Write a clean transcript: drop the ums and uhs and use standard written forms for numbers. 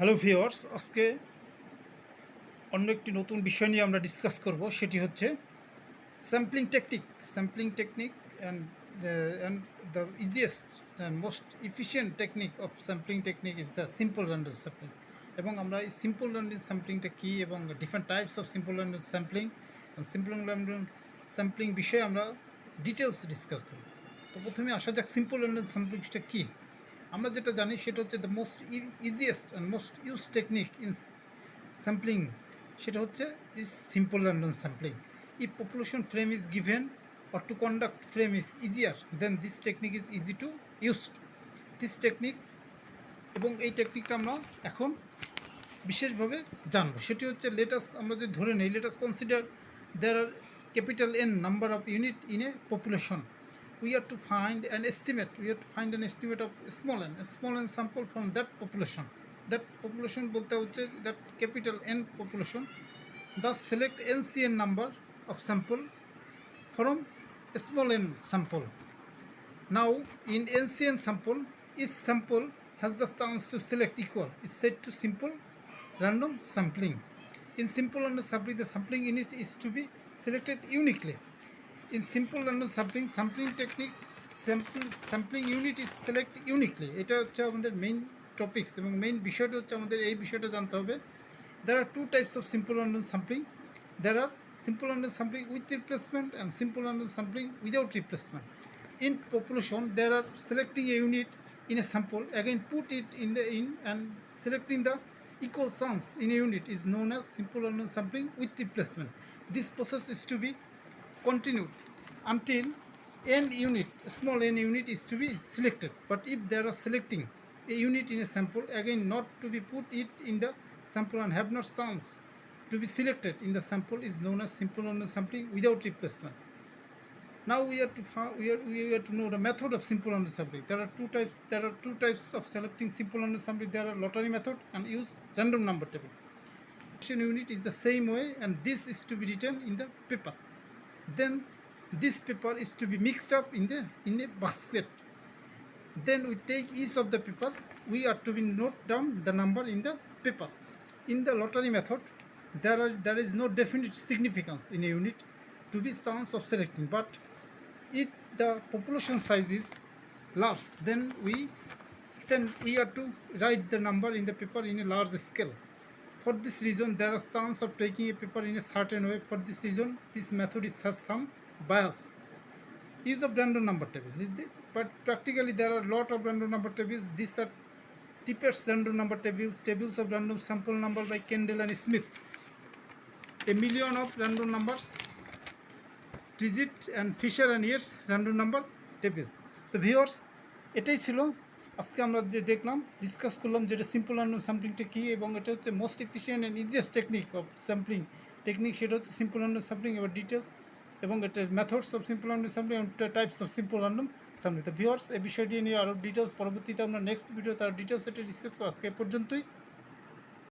Hello viewers, আজকে অন্য একটি নতুন বিষয় নিয়ে আমরা ডিসকাস করব। সেটি হচ্ছে sampling technique. Sampling technique and the easiest and most efficient technique of sampling technique is the simple random sampling. এবং আমরা এই সিম্পল র্যান্ডম স্যাম্পলিংটা কী এবং different types of simple random sampling sampling বিষয়ে আমরা ডিটেলস ডিসকাস করব। তো প্রথমে আসা যাক সিম্পল র্যান্ডম স্যাম্পলিংটা কী। আমরা যেটা জানি সেটা হচ্ছে the most easiest and most use technique in sampling, সেটা হচ্ছে is simple random sampling. If population frame is given or to conduct frame is easier, then this technique is easy to use. This technique এবং এই টেকনিকটা আমরা এখন বিশেষভাবে জানবো। সেটি হচ্ছে লেটাস আমরা যদি ধরে নেই, let us consider there are capital N number of unit in a population. We have to find an estimate of small n sample from that population বলতে হচ্ছে that capital N population. Thus select NCN number of sample from small n sample. Now in NCN sample, each sample has the chance to select equal is set to simple random sampling. In simple random sampling, the sampling unit is to be selected uniquely. In simple random sampling technique, sampling unit is select uniquely. এটা হচ্ছে আমাদের main topics এবং main বিষয়টা হচ্ছে আমাদের এই বিষয়টা জানতে হবে। There are two types of simple random sampling. There are simple random sampling with replacement and simple random sampling without replacement. In population, there are selecting a unit in a sample, again put it in and selecting the equal chance in a unit is known as simple random sampling with replacement. This process is to be continued until small n unit is to be selected. But if there are selecting a unit in a sample, again not to be put it in the sample and have not chance to be selected in the sample is known as simple random sampling without replacement. Now we have to know the method of simple random sampling. There are two types of selecting simple random sampling. There are lottery method and use random number table. Unit is the same way, and this is to be written in the paper. Then this paper is to be mixed up in a basket. Then we take each of the paper, we are to be note down the number in the paper. In the lottery method, there is no definite significance in a unit to be chance of selecting, but if the population size is large, then we are to write the number in the paper in a large scale. For this reason, there is chance of taking a paper in a certain way. For this reason, this method has some bias. Use of random number tables, but practically there are a lot of random number tables. These are Tippett's random number tables of random sample number by Kendall and Smith. A million of random numbers, Digit and Fisher and Yates random number tables. তো viewers, এটাই ছিল আজকে আমরা যে দেখলাম, discuss করলাম যেটা simple random স্যাম্পলিংটা কী এবং এটা হচ্ছে most efficient and easiest technique of sampling technique. সেটা হচ্ছে সিম্পল র্যান্ডম স্যাম্পলিং এবার ডিটেলস এবং এটার methods of simple random sampling এবং types of simple random sampling. তো ভিউয়ার্স, এই বিষয়টি নিয়ে আরও ডিটেলস পরবর্তীতে আমরা নেক্সট ভিডিও তার ডিটেলস এটা ডিসকাস করবো। আজকে এ পর্যন্তই।